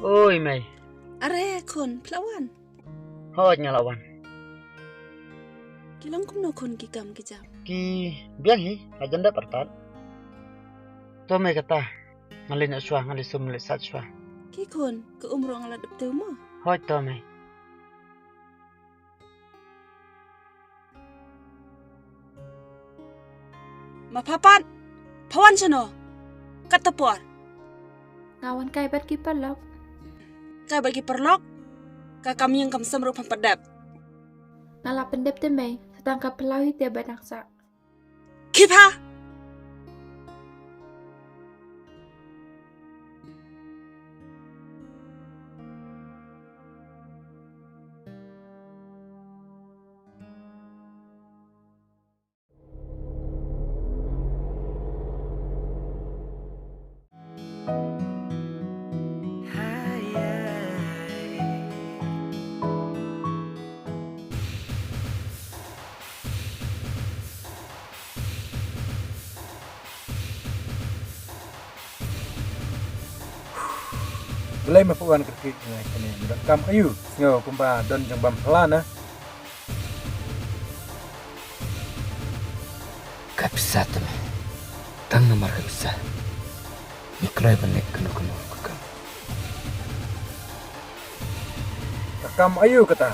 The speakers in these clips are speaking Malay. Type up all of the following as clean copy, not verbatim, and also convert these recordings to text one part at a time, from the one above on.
Oi Mei, Are kon pelawan. hoj nyalawan. Kilang kumno kon kikam kijam. Ki biang hi agenda pertat. To Mei kata ngalin aswa ngalisum lesat aswa. Ki kon ke umro ngalat depteu mo. Hoj to Mei. Mapapat. Pawan seno. Katapor. Ngawan kay bat kipalok. Kay bagi perlok. Kakam yang kam semru pampadap. Ngala pendep temay. Setangkap pelawi dia banaksa. Kipa. Belai mapuan kerkik ini merekam ayu ngau kumpa don jambam pelana. Gak bisa teman. Tang nomor gak bisa. Mikroy balik kena kekam. Rekam ayu kata.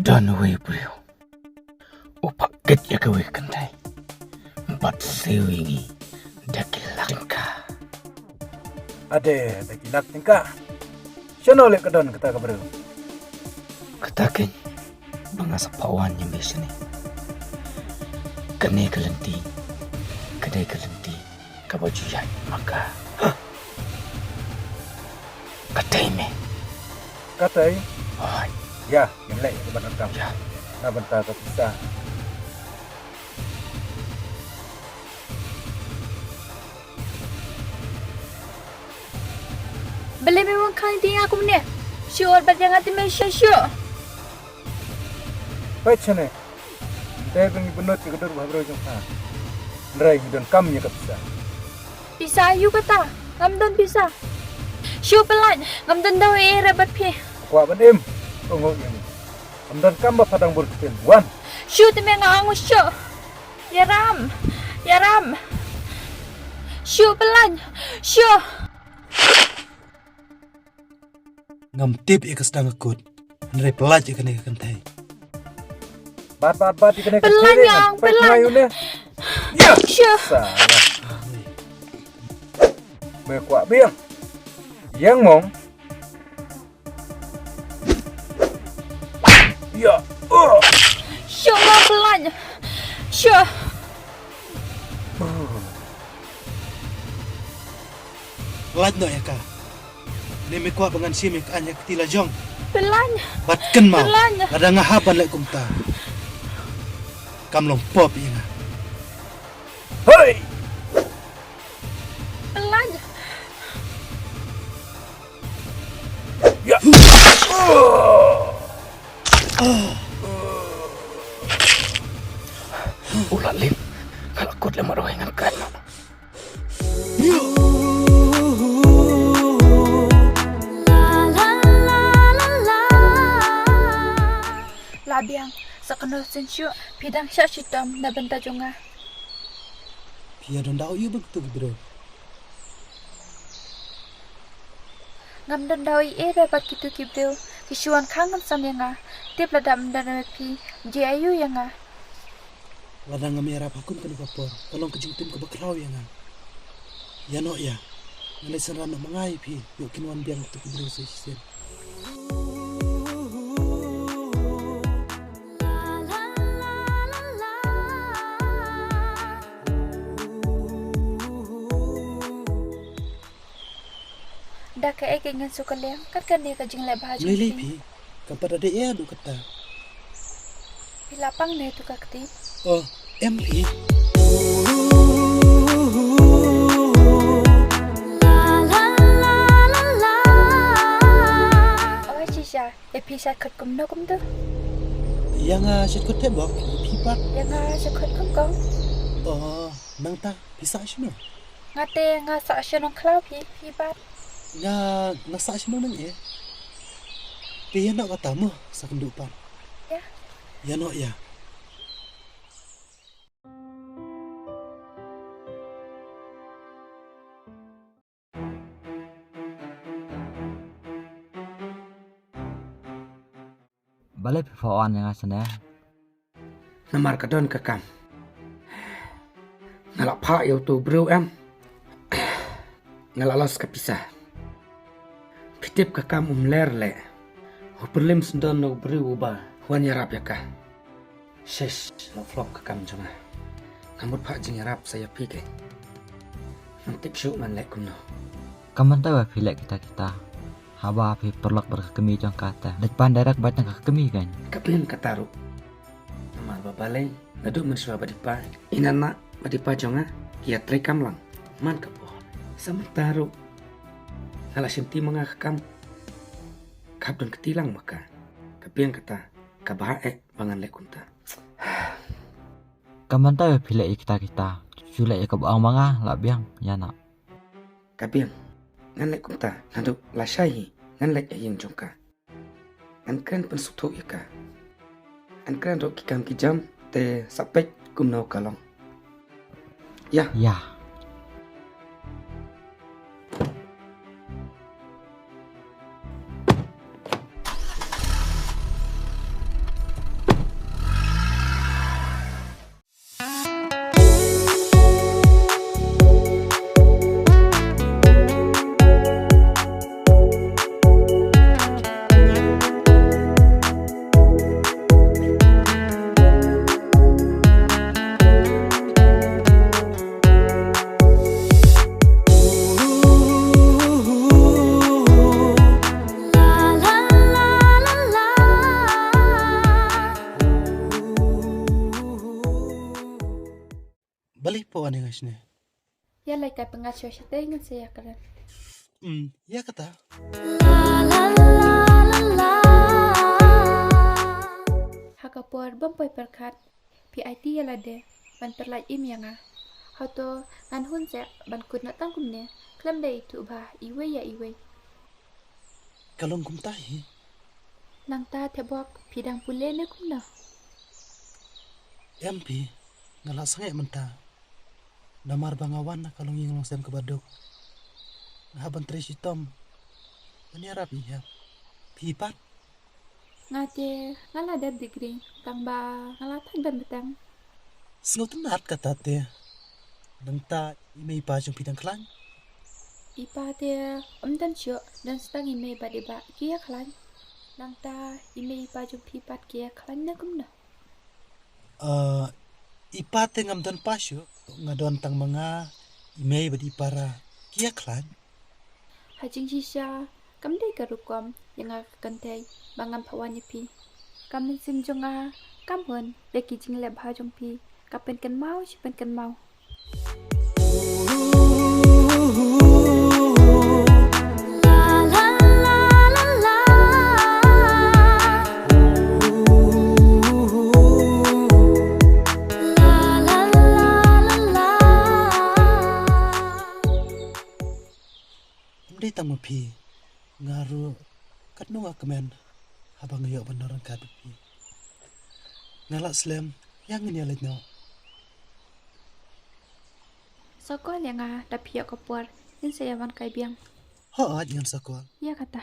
Don't way bro. Upak get ya kewe kentai. Empat sewingi. Dakilangka. Ade dakilak tingkah. Siano lek kedon kata kabru. Katakin. Bangasa pawan yang biasa ni. Kene kelenti. Kedai kelenti. Kabajuyat maka. Katai me. Katai Oh, ya nilai keban rekam. ya. Na bentar tak bisa. Beli memang kali dia aku ni. Sure bat yang hati me sure. Baik sana. Dai bengi benot ke kedor babro jongka. Ndrai hidon kam nya bisa. Bisa ayu kata. Ngamdon bisa. Sure pelan. Ngamdon daw rabat pi. Kwa benim. Tunggu ini. Amdan kam ba padang burketin. Wan. Sure temay ngangus sure. Yaram. Yaram. Sure pelan. Sure. Ngamtip ikas dangakut. Nere pelaj ikan kentai. Bat ikene ke Pelan, sini. Yang, Baik pelan. ngayu ne. Ya. Sure. Salah. Me kwa biang. Yang mong. Ya. Sure mau pelan. Sure. Laj no ya ka. Neme kwa bangan simek anya ketila jong. Pelan. Batken mau. Pelan. Ada ngahaban lek kumta. Kamlong pop inga. Hei. Pelan. Ya. Ulat lim. Kalau kut lemah roh ngangkat. Labiang. Sekenal sensyu. Pidang syak sitam. Na benta jonga. Pia don dau yu begitu bro. Ngamdan dawi rabat kitu kibril. Kisuan kangen sam yanga. Tip ladam dan mepi. Ji ayu yanga. Ladang ngamira pakun kanu kapor. Tolong kejungtim ke bakrau ya nga. Ya no ya. Ngalisan rano mangai pi. Yuk kinwan biang tu bro sesen. Dah ke ek ingin suka liang. Kat kan dia kajing le bahaju. Lili pi. Kapada de ya du kata. Pilapang ne tu kakti. Oh, MP. Awak sisa. Episode kat kum no kum tu. Yang sit kut tebok. Pipak. Yang sakut kum kong. Oh, nang ta bisa sino. Ngate nga sa siya ng klaw pi bat. Nga nasa sino nang Pi yana kata mo sa kendupan. Ya. Yano ya. Balik pifaan yang asana. Namar kadon kakam. Ngalak pak yau tu bro em. Ngalak los kapisah. Pitip kakam ler le. Perlim sendon no bro ubah. Wan yarap ya kah. Shesh lo flop kakam cuma. Ngamut pak jing yarap saya pikir. Nantip syuk man lek kuno. Kaman tahu pilek kita. Haba api perlok berkemi jong kata. Depan darak batang kekemi kan. Kapin kataru. Namar babalai. Naduk mensua badipa. Inana badipa jonga. Kia trekam lang. Man kapo. Sama taru. Nala sinti mga kakam. Kap dan ketilang maka. Kapin kata. Kabae bangan lekunta. Kaman tahu pilek kita. Julek ya kebaang mga labiang yana. Kapin. Ngan lek kunta naduk lasai ngan lek yang jongka. An kran pensukto ya ka. An kran dok kikam kijam te sapek kumnau kalong. Ya. Ya. Balik po ani ngas ne. Ya lai kai pengasyo siya ngan saya karan. Ya kata. Hakapor bampoy perkat. PIT ya lade. Ban perlai im yang Hauto ngan hun se ban kut na tangkum ne. Klam dai tu ba iwe ya iwe. Kalong kumtahi. Nang ta tebok pidang pule ne kumna. MP ngalak sangai menta. Namar bangawan na kalong yung sem kabadok. Nahaban tresi tom. Anyarap iya. Pipat. Ngate ngala dab degree tang ba ngala tag dan betang. Snotenat kata te. Nang ta imay pa yung pidang klan. Ipa te dan syo dan stang ime ba deba kia klan. Nang ta ime ipa yung pipat kia klan na kumna. Ipate ngam dan pasyo ngadon tang mga imay badi para kia klan. Hajing sisya kam dei karukom yang kantay bangam pawan pi. Kam sim jonga kam hon deki jing leb ha jong pi kapen kan mau sipen kan mau. Tang mapi ngaru katno nga kemen habang ngayo banaran kadupi ngalak slam yang ini alit no Sokol yang dapiak kopor in sayawan kai biang. ho dengan sakwa Ya kata.